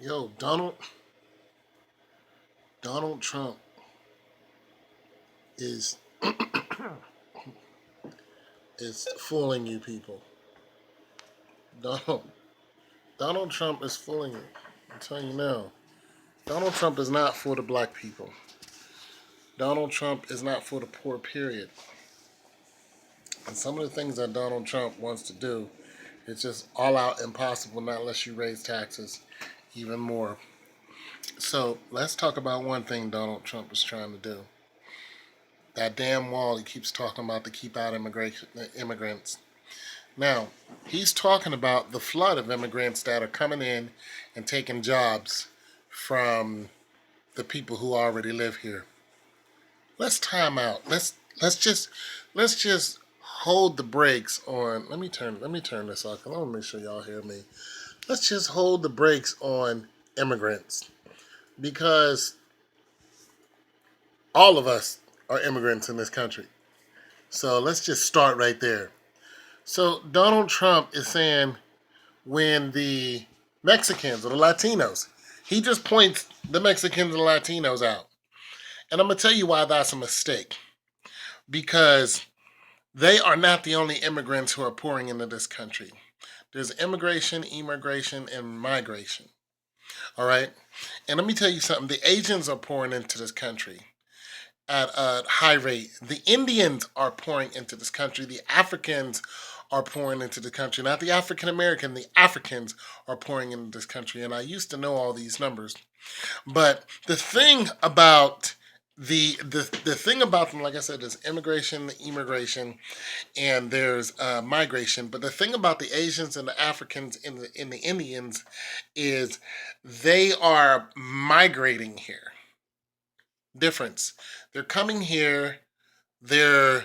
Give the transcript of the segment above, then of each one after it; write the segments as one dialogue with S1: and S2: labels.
S1: Yo, Donald Trump is is fooling you people. Donald Donald Trump is fooling you. I'm telling you now. Donald Trump is not for the black people. Donald Trump is not for the poor. Period. And some of the things that Donald Trump wants to do, it's just all out impossible not unless you raise taxes even more. So let's talk about one thing Donald Trump is trying to do. That damn wall he keeps talking about to keep out immigrants. Now, he's talking about the flood of immigrants that are coming in and taking jobs from the people who already live here. Let's time out. Let's just hold the brakes on. Let me turn this off. I want to make sure y'all hear me. Let's just hold the brakes on immigrants because all of us are immigrants in this country. So let's just start right there. So Donald Trump is saying when the Mexicans or the Latinos, he just points the Mexicans and Latinos out. And I'm going to tell you why that's a mistake. Because they are not the only immigrants who are pouring into this country. There's immigration, and migration. All right? And let me tell you something. The Asians are pouring into this country at a high rate. The Indians are pouring into this country. The Africans are pouring into the country. Not the African American, the Africans are pouring into this country. And I used to know all these numbers. But the thing about the thing about them, like I said, is immigration, and there's migration. But the thing about the Asians and the Africans and the Indians is they are migrating here. Difference. They're coming here, they're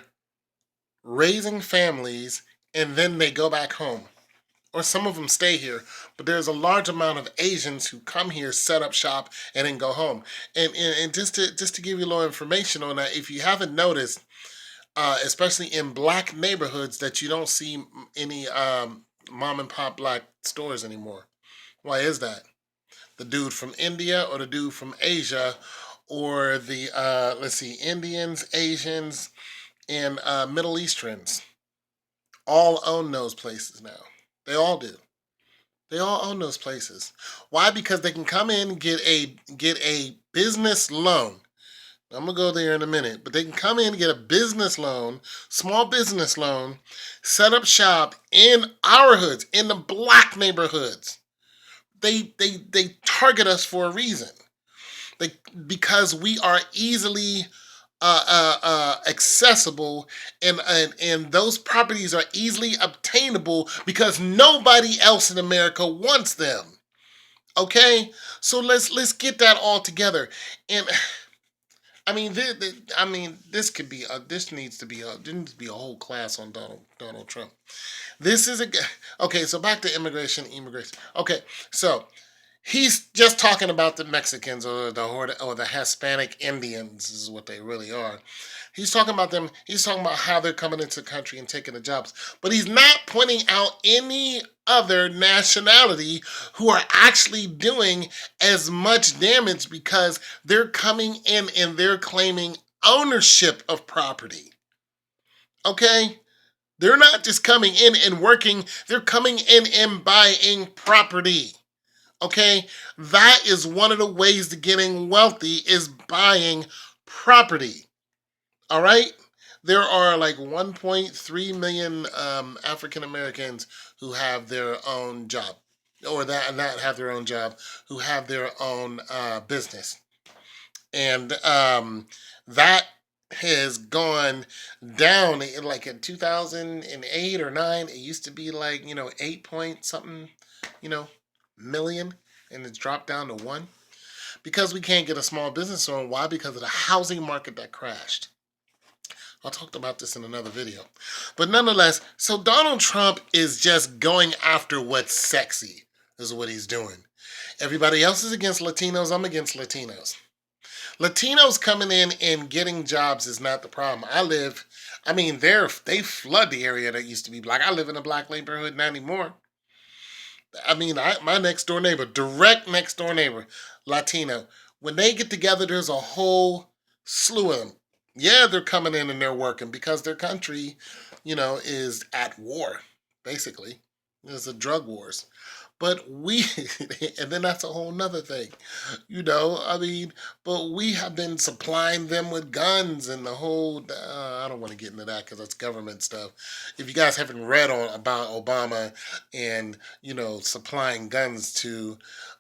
S1: raising families, and then they go back home. Or some of them stay here, but there's a large amount of Asians who come here, set up shop, and then go home. And just to give you a little information on that, if you haven't noticed, especially in black neighborhoods, that you don't see any mom and pop black stores anymore. Why is that? The dude from India or the dude from Asia or the let's see, Indians, Asians, and Middle Easterns all own those places now. They all do. They all own those places. Why? Because they can come in and get a business loan. I'm gonna go there in a minute, but they can come in and get a business loan, small business loan, set up shop in our hoods, in the black neighborhoods. They target us for a reason. They, because we are easily accessible, and those properties are easily obtainable because nobody else in America wants them. Okay, so let's get that all together. And I mean, this could be this needs to be a whole class on Donald Trump. This is a okay. So back to immigration. Okay, so he's just talking about the Mexicans or the Hispanic Indians is what they really are. He's talking about them. He's talking about how they're coming into the country and taking the jobs. But he's not pointing out any other nationality who are actually doing as much damage because they're coming in and they're claiming ownership of property. Okay? They're not just coming in and working, they're coming in and buying property. Okay? That is one of the ways to getting wealthy is buying property. All right? There are like 1.3 million African Americans who have their own job, or that not have their own job, who have their own business. And that has gone down like in 2008 or 9. It used to be like, 8 point something, you know, million, and it's dropped down to one because we can't get a small business on. Why? Because of the housing market that crashed. I talked about this in another video. But nonetheless, so Donald Trump is just going after what's sexy, is what he's doing. Everybody else is against Latinos. I'm against Latinos. Latinos coming in and getting jobs is not the problem. They flood the area that used to be black. I live in a black neighborhood, not anymore. I mean, my next door neighbor, direct next door neighbor, Latino, when they get together, there's a whole slew of them. Yeah, they're coming in and they're working because their country, is at war, basically. There's a drug wars. But we, and then that's a whole nother thing, I mean, but we have been supplying them with guns and the whole, I don't want to get into that because that's government stuff. If you guys haven't read on about Obama and, supplying guns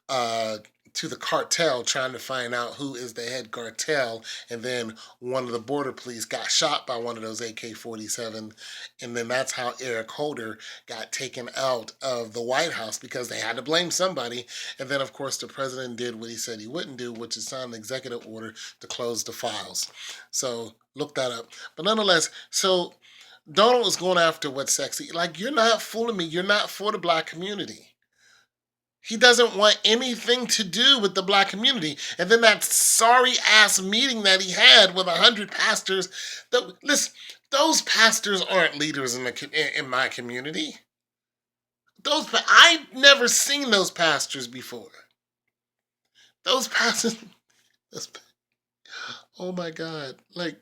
S1: uh, to the cartel, trying to find out who is the head cartel, and then one of the border police got shot by one of those AK-47, and then that's how Eric Holder got taken out of the White House because they had to blame somebody. And then, of course, the president did what he said he wouldn't do, which is sign an executive order to close the files. So look that up. But nonetheless, so Donald is going after what's sexy. Like, you're not fooling me. You're not for the black community. He doesn't want anything to do with the black community. And then that sorry ass meeting that he had with 100 pastors. Listen, those pastors aren't leaders in my community. I've never seen those pastors before. Those pastors. Oh my God! Like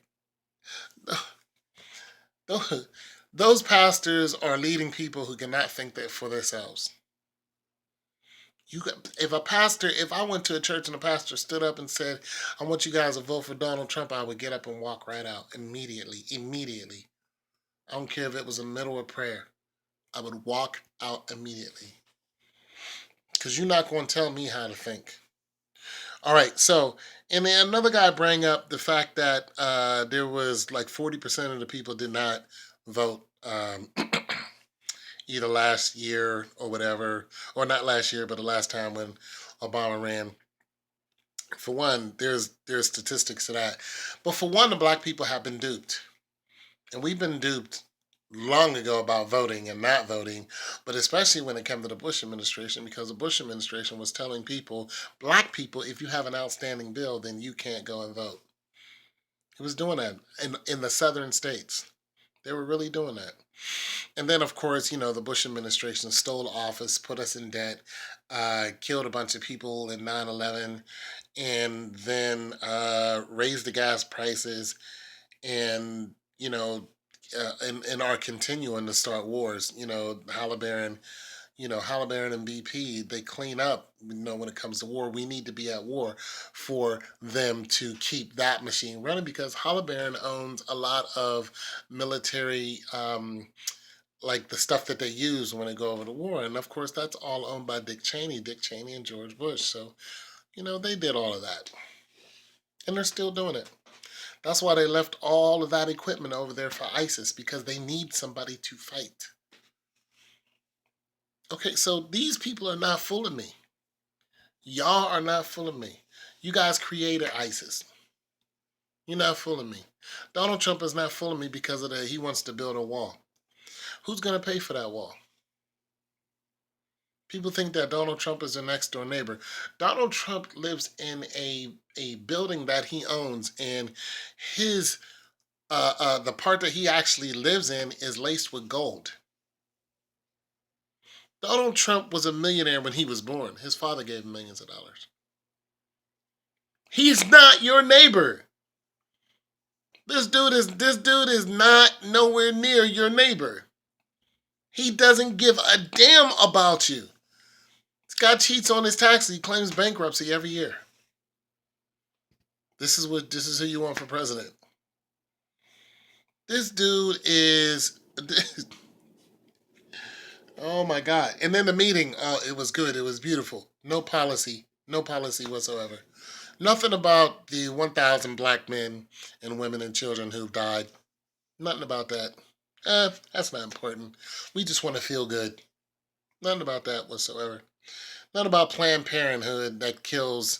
S1: those pastors are leading people who cannot think that for themselves. If I went to a church and a pastor stood up and said, "I want you guys to vote for Donald Trump," I would get up and walk right out immediately. Immediately. I don't care if it was a middle of prayer. I would walk out immediately. Because you're not going to tell me how to think. All right, so, and then another guy bring up the fact that there was like 40% of the people did not vote either last year or whatever, or not last year, but the last time when Obama ran. For one, there's statistics to that. But for one, the black people have been duped. And we've been duped long ago about voting and not voting, but especially when it came to the Bush administration, because the Bush administration was telling people, black people, if you have an outstanding bill, then you can't go and vote. It was doing that in the southern states. They were really doing that. And then, of course, the Bush administration stole office, put us in debt, killed a bunch of people in 9/11, and then raised the gas prices and, and are continuing to start wars. Halliburton and BP, they clean up, when it comes to war. We need to be at war for them to keep that machine running because Halliburton owns a lot of military, like the stuff that they use when they go over to war. And of course, that's all owned by Dick Cheney and George Bush. So, they did all of that. And they're still doing it. That's why they left all of that equipment over there for ISIS, because they need somebody to fight. Okay, so these people are not fooling me. Y'all are not fooling me. You guys created ISIS. You're not fooling me. Donald Trump is not fooling me because of that. He wants to build a wall. Who's going to pay for that wall? People think that Donald Trump is their next door neighbor. Donald Trump lives in a building that he owns, and his the part that he actually lives in is laced with gold. Donald Trump was a millionaire when he was born. His father gave him millions of dollars. He's not your neighbor. This dude is not nowhere near your neighbor. He doesn't give a damn about you. This guy cheats on his taxes. He claims bankruptcy every year. This is who you want for president. This dude is oh my God. And then the meeting, it was good. It was beautiful. No policy whatsoever. Nothing about the 1,000 black men and women and children who've died. Nothing about that. That's not important. We just want to feel good. Nothing about that whatsoever. Nothing about Planned Parenthood that kills,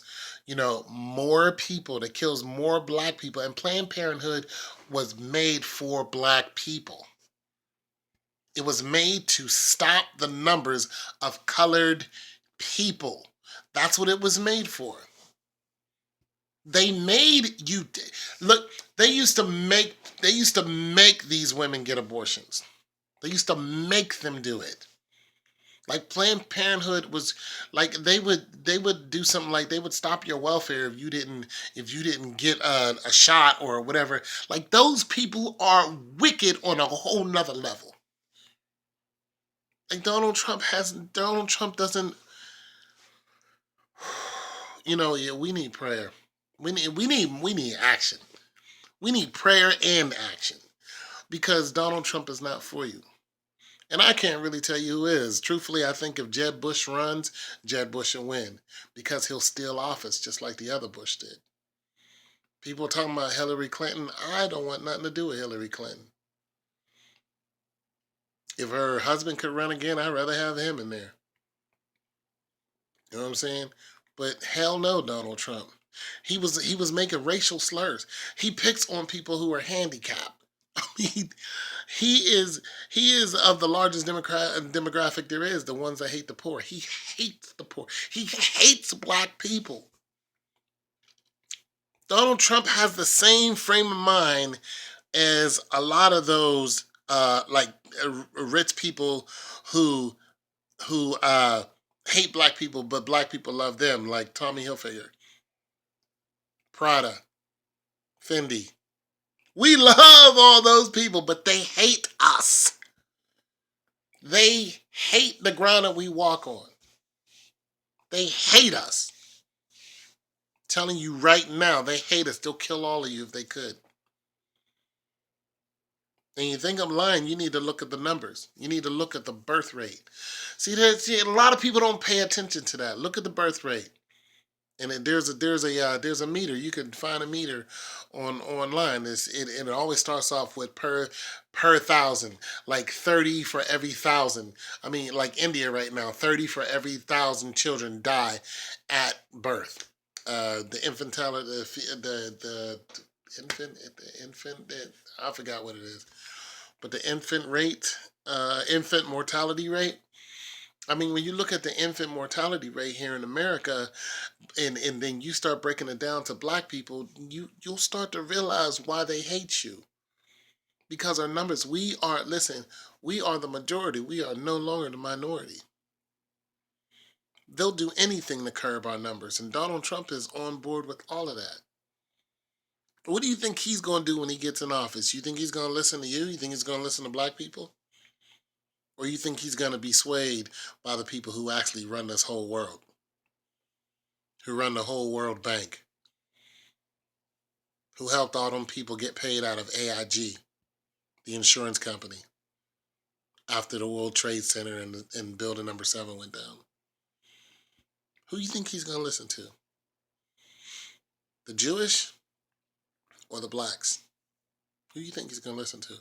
S1: more people, that kills more black people. And Planned Parenthood was made for black people. It was made to stop the numbers of colored people. That's what it was made for. They made you look. They used to make these women get abortions. They used to make them do it. Like Planned Parenthood was like they would do something like they would stop your welfare if you didn't get a shot or whatever. Like those people are wicked on a whole nother level. Like Donald Trump doesn't. Yeah, we need prayer. We need action. We need prayer and action because Donald Trump is not for you. And I can't really tell you who is. Truthfully, I think if Jeb Bush runs, Jeb Bush will win because he'll steal office just like the other Bush did. People talking about Hillary Clinton. I don't want nothing to do with Hillary Clinton. If her husband could run again, I'd rather have him in there. You know what I'm saying? But hell no, Donald Trump. He was making racial slurs. He picks on people who are handicapped. I mean, he is he is of the largest demographic there is, the ones that hate the poor. He hates the poor. He hates black people. Donald Trump has the same frame of mind as a lot of those rich people who who hate black people, but black people love them, like Tommy Hilfiger, Prada, Fendi. We love all those people, but they hate us. They hate the ground that we walk on. They hate us. Telling you right now, they hate us. They'll kill all of you if they could. And you think I'm lying, you need to look at the numbers. You need to look at the birth rate. See, a lot of people don't pay attention to that. Look at the birth rate. And there's a meter. You can find a meter online. It always starts off with per thousand, like 30 for every thousand. I mean, like India right now, 30 for every thousand children die at birth. The infantility, I forgot what it is, but the infant mortality rate. I mean, when you look at the infant mortality rate here in America, and then you start breaking it down to black people, you'll start to realize why they hate you. Because our numbers, we are the majority. We are no longer the minority. They'll do anything to curb our numbers, and Donald Trump is on board with all of that. What do you think he's going to do when he gets in office? You think he's going to listen to you? You think he's going to listen to black people? Or you think he's going to be swayed by the people who actually run this whole world? Who run the whole World Bank? Who helped all them people get paid out of AIG, the insurance company, after the World Trade Center and building number 7 went down? Who do you think he's going to listen to? The Jewish or the blacks? Who do you think he's going to listen to?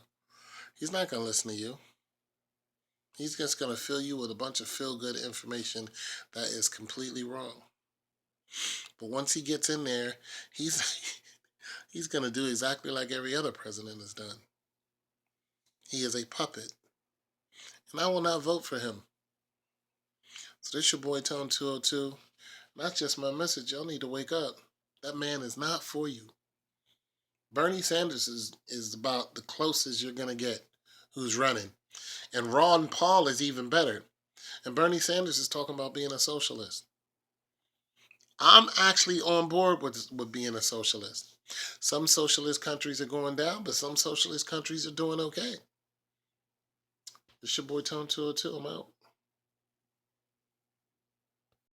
S1: He's not going to listen to you. He's just going to fill you with a bunch of feel-good information that is completely wrong. But once he gets in there, he's he's going to do exactly like every other president has done. He is a puppet. And I will not vote for him. So this your boy Tone 202. That's just my message. Y'all need to wake up. That man is not for you. Bernie Sanders is about the closest you're going to get who's running. And Ron Paul is even better. And Bernie Sanders is talking about being a socialist. I'm actually on board with being a socialist. Some socialist countries are going down, but some socialist countries are doing okay. It's your boy Tone 202. I'm out.